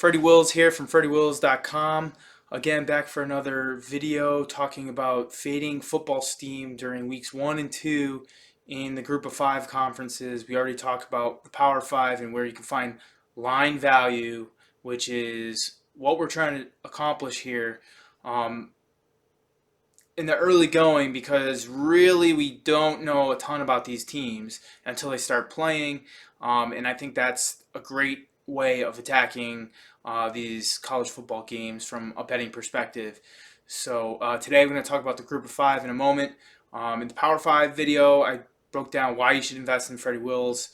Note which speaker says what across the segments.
Speaker 1: Freddie Wills here from FreddieWills.com. Again, back for another video talking about fading football steam during weeks 1 and 2 in the Group of Five conferences. We already talked about the Power Five and where you can find line value, which is what we're trying to accomplish here um, in the early going, because really we don't know a ton about these teams until they start playing. And I think that's a great way of attacking these college football games from a betting perspective. So today we're going to talk about the Group of Five in a moment. In the Power Five video, I broke down why you should invest in Freddie Wills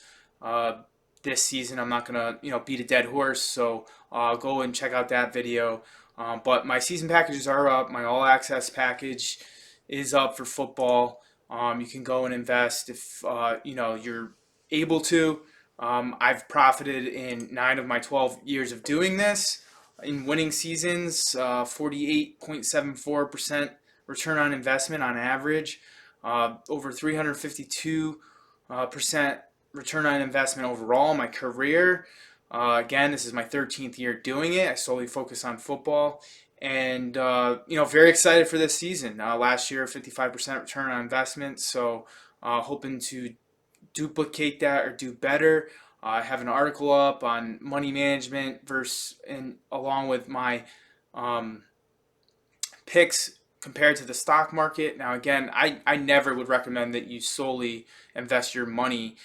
Speaker 1: this season. I'm not going to beat a dead horse, so go and check out that video. But my season packages are up. My all access package is up for football. You can go and invest if you're able to. I've profited in 9 of my 12 years of doing this in winning seasons, 48.74% return on investment on average, over 352% return on investment overall in my career. Again, this is my 13th year doing it. I solely focus on football, and very excited for this season. Last year, 55% return on investment, so hoping to duplicate that or do better. I have an article up on money management along with my picks compared to the stock market. Now, again, I never would recommend that you solely invest your money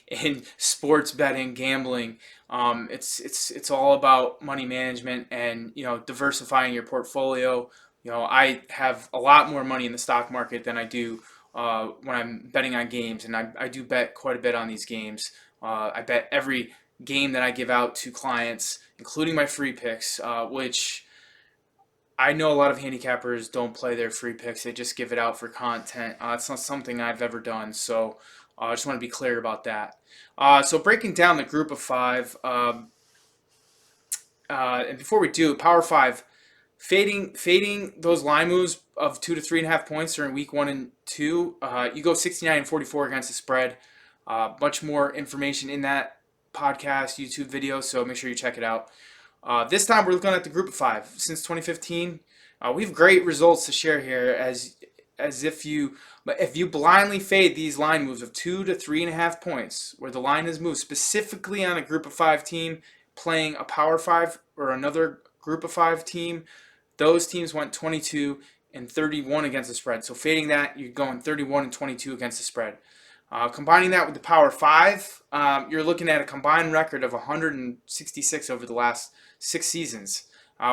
Speaker 1: in sports betting, gambling. It's all about money management and diversifying your portfolio. I have a lot more money in the stock market than I do when I'm betting on games, and I do bet quite a bit on these games. I bet every game that I give out to clients, including my free picks, which I know a lot of handicappers don't play their free picks. They just give it out for content. It's not something I've ever done, so I just want to be clear about that. So breaking down the Group of Five, and before we do, Power Five, fading those line moves of 2 to 3.5 points during week 1 and 2. You go 69-44 against the spread. Much more information in that podcast, YouTube video, so make sure you check it out. This time we're looking at the Group of Five. Since 2015, we have great results to share here. If you blindly fade these line moves of 2 to 3.5 points, where the line is moved specifically on a Group of Five team playing a Power Five or another Group of Five team, those teams went 22-31 against the spread. So fading that, you're going 31-22 against the spread. Combining that with the Power Five, you're looking at a combined record of 166 over the last 6 seasons,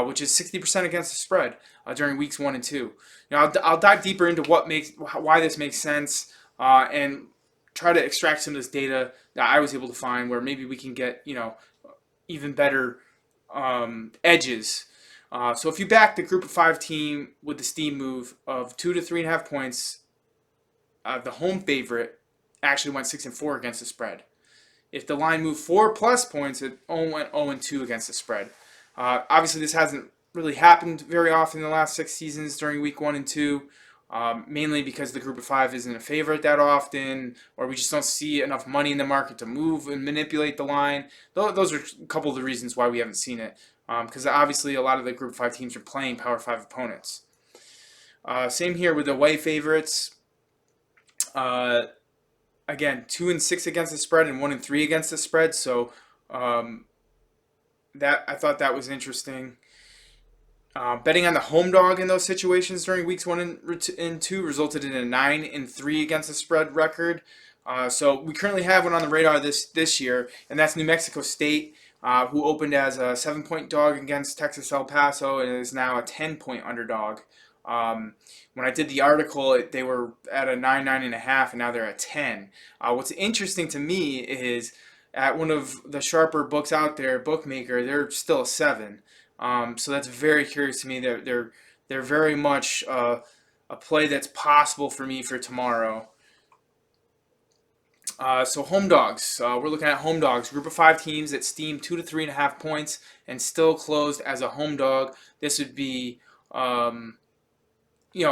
Speaker 1: which is 60% against the spread during weeks 1 and 2. Now, I'll dive deeper into why this makes sense, and try to extract some of this data that I was able to find, where maybe we can get even better edges. So if you back the Group of Five team with the steam move of 2 to 3.5 points, the home favorite actually went 6-4 against the spread. If the line moved 4+ points, it only went 0-2 against the spread. Obviously, this hasn't really happened very often in the last 6 seasons during week 1 and 2, mainly because the Group of Five isn't a favorite that often, or we just don't see enough money in the market to move and manipulate the line. Those are a couple of the reasons why we haven't seen it, because obviously a lot of the Group of Five teams are playing Power Five opponents. Same here with away favorites. Again, 2-6 against the spread and 1-3 against the spread. So that I thought that was interesting. Betting on the home dog in those situations during weeks 1 and 2 resulted in a 9-3 against the spread record. So we currently have one on the radar this year, and that's New Mexico State, who opened as a 7-point dog against Texas El Paso and is now a 10-point underdog. When I did the article, they were at a 9.5, and now they're at 10. What's interesting to me is at one of the sharper books out there, Bookmaker, they're still a 7. So that's very curious to me. They're very much a play that's possible for me for tomorrow. So home dogs. We're looking at home dogs. Group of Five teams that steam 2 to 3.5 points and still closed as a home dog. This would be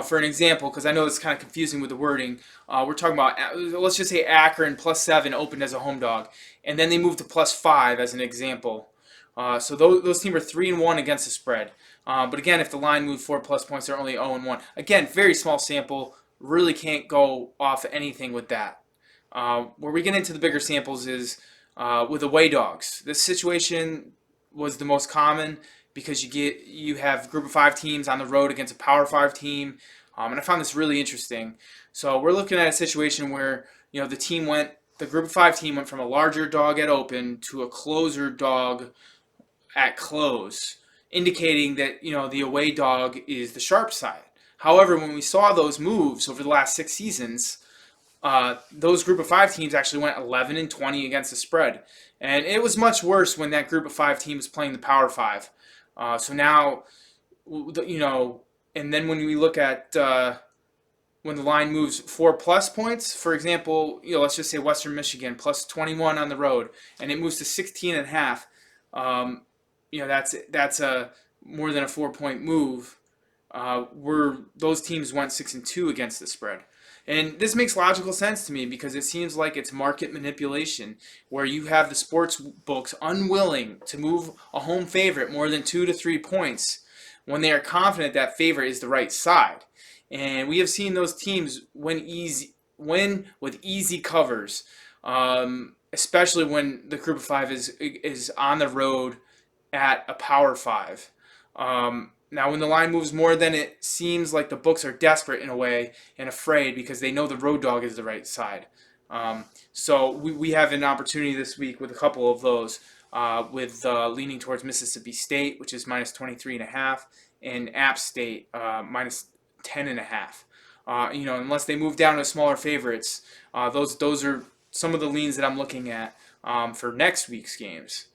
Speaker 1: for an example, because I know it's kind of confusing with the wording, we're talking about, let's just say Akron +7 opened as a home dog, and then they moved to +5 as an example. So those teams are 3-1 against the spread. But again, if the line moved 4+ points, they're only 0-1. Again, very small sample. Really can't go off anything with that. Where we get into the bigger samples is with away dogs. This situation was the most common because you have group of 5 teams on the road against a Power 5 team, and I found this really interesting. So we're looking at a situation where the group of 5 team went from a larger dog at open to a closer dog at close, indicating that the away dog is the sharp side. However, when we saw those moves over the last 6 seasons, those group of 5 teams actually went 11-20 against the spread, and it was much worse when that group of 5 team was playing the Power 5. So now, and then when we look at when the line moves 4+ points, for example, let's just say Western Michigan plus 21 on the road, and it moves to 16.5. That's a more than a 4-point move. Where those teams went 6-2 against the spread. And this makes logical sense to me because it seems like it's market manipulation where you have the sports books unwilling to move a home favorite more than 2 to 3 points when they are confident that favorite is the right side. And we have seen those teams win with easy covers, especially when the group of 5 is on the road at a Power 5. Now, when the line moves more, then it seems like the books are desperate in a way and afraid because they know the road dog is the right side. So we have an opportunity this week with a couple of those, with leaning towards Mississippi State, which is minus 23.5, and App State minus 10.5. Unless they move down to smaller favorites, those are some of the leans that I'm looking at for next week's games.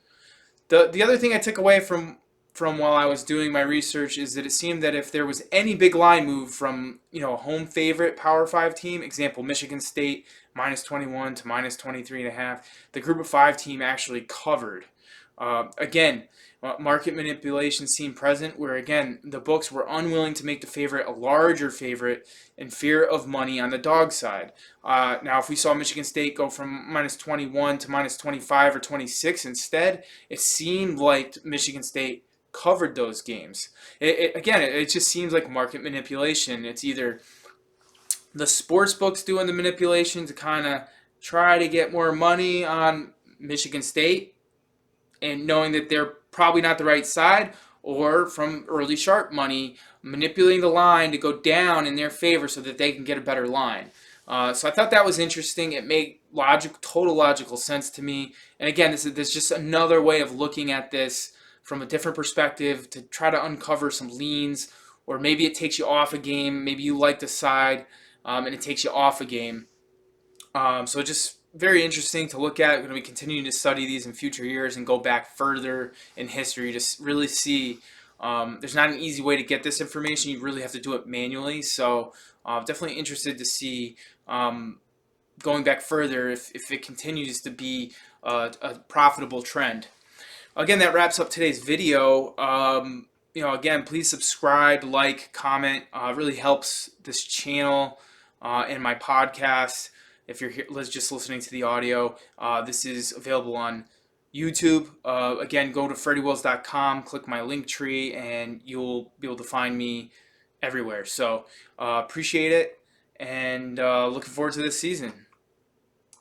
Speaker 1: The other thing I took away from while I was doing my research is that it seemed that if there was any big line move from a home favorite Power 5 team, example Michigan State minus 21 to minus 23.5, the group of 5 team actually covered. Again, market manipulation seemed present where, again, the books were unwilling to make the favorite a larger favorite in fear of money on the dog side. Now, if we saw Michigan State go from minus 21 to minus 25 or 26 instead, it seemed like Michigan State covered those games. It just seems like market manipulation. It's either the sports books doing the manipulation to kind of try to get more money on Michigan State and knowing that they're probably not the right side, or from early sharp money manipulating the line to go down in their favor so that they can get a better line. So I thought that was interesting. It made total logical sense to me. And again, this is just another way of looking at this from a different perspective to try to uncover some leans, or maybe it takes you off a game. Maybe you like the side, and it takes you off a game. So just very interesting to look at. We're going to be continuing to study these in future years and go back further in history to really see. There's not an easy way to get this information. You really have to do it manually. So definitely interested to see going back further if it continues to be a profitable trend. Again, that wraps up today's video. Again, please subscribe, like, comment. It really helps this channel and my podcast. If you're here, just listening to the audio, this is available on YouTube. Again, go to freddywills.com, click my link tree, and you'll be able to find me everywhere. So appreciate it, and looking forward to this season.